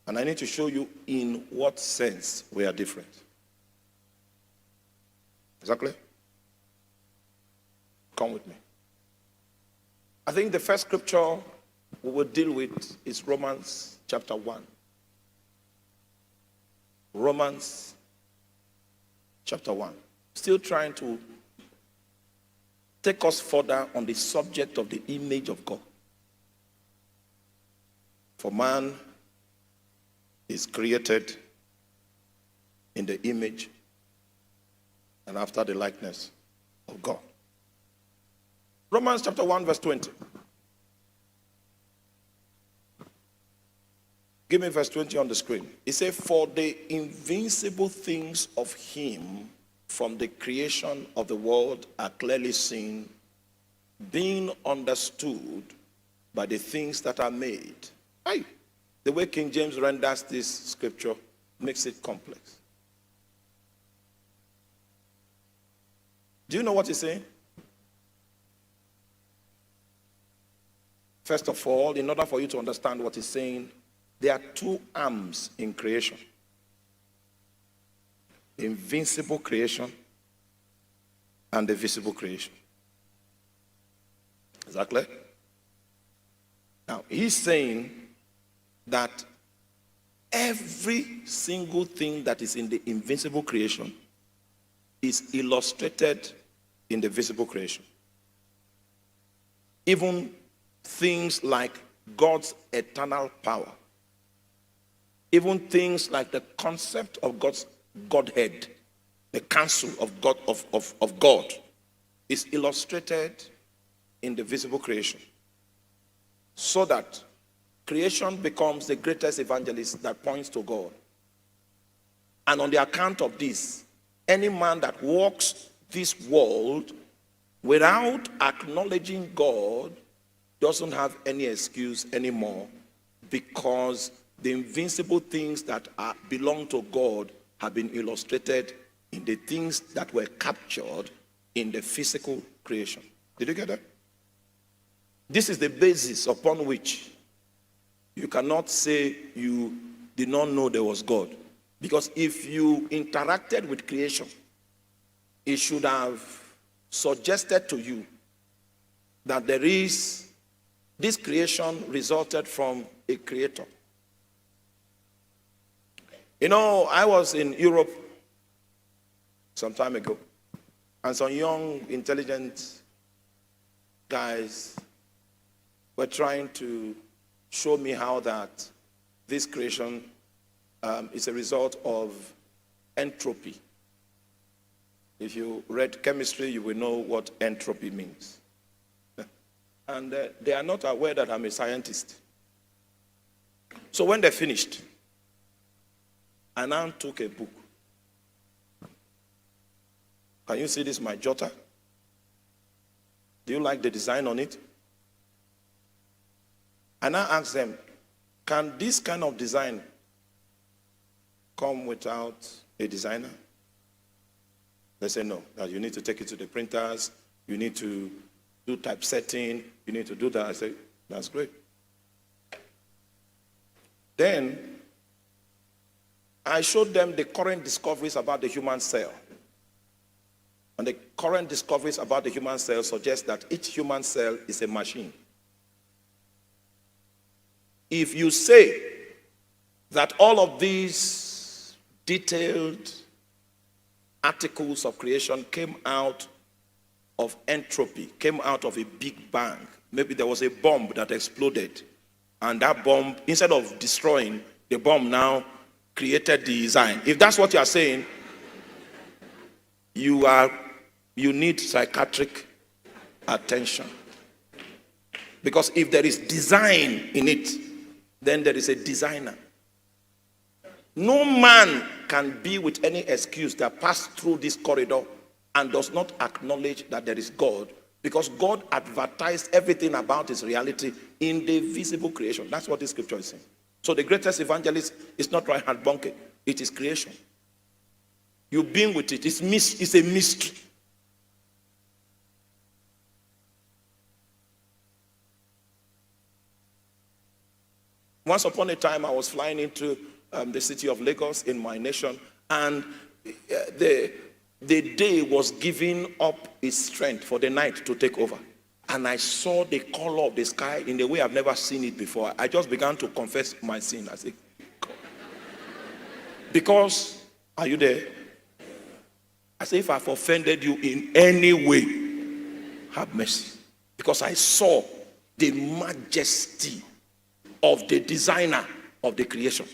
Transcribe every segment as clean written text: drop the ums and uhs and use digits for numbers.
And I need to show you in what sense we are different. Exactly? Come with me. I think the first scripture we will deal with is Romans chapter 1. Romans chapter 1. Still trying to take us further on the subject of the image of God. For man is created in the image and after the likeness of God. Romans chapter 1 verse 20. Give me verse 20 on the screen. It says, for the invincible things of him from the creation of the world are clearly seen, being understood by the things that are made. Aye. The way King James renders this scripture makes it complex. Do you know what he's saying? First of all, in order for you to understand what he's saying, there are two arms in creation. The invincible creation and the visible creation. Exactly. Now, he's saying that every single thing that is in the invincible creation is illustrated in the visible creation. Even things like God's eternal power. Even things like the concept of God's Godhead, the counsel of God, of God, is illustrated in the visible creation. So that creation becomes the greatest evangelist that points to God. And on the account of this, any man that walks this world without acknowledging God doesn't have any excuse anymore, because the invincible things that belong to God have been illustrated in the things that were captured in the physical creation. Did you get that? This is the basis upon which you cannot say you did not know there was God. Because if you interacted with creation, it should have suggested to you that this creation resulted from a creator. You know, I was in Europe some time ago, and some young, intelligent guys were trying to show me how that this creation is a result of entropy. If you read chemistry, you will know what entropy means. And they are not aware that I'm a scientist. So when they finished, I now took a book. Can you see this, my jotter? Do you like the design on it? And I asked them, can this kind of design come without a designer? They said no, that you need to take it to the printers, you need to do typesetting, you need to do that. I said, that's great. Then I showed them the current discoveries about the human cell. And the current discoveries about the human cell suggest that each human cell is a machine. If you say that all of these detailed articles of creation came out of entropy, came out of a big bang, maybe there was a bomb that exploded, and that bomb, instead of destroying, the bomb now created the design. If that's what you are saying, you need psychiatric attention. Because if there is design in it, then there is a designer. No man can be with any excuse that passed through this corridor and does not acknowledge that there is God, because God advertised everything about his reality in the visible creation. That's what this scripture is saying. So the greatest evangelist is not right-hand bunking. It is creation. You've been with it. It's a mystery. Once upon a time, I was flying into the city of Lagos in my nation, and the day was giving up its strength for the night to take over. And I saw the color of the sky in a way I've never seen it before. I just began to confess my sin. I said, God. Because, are you there? I say, if I've offended you in any way, have mercy. Because I saw the majesty of the designer of the creation.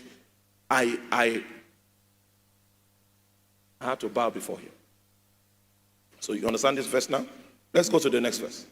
I had to bow before him. So you understand this verse now? Let's go to the next verse.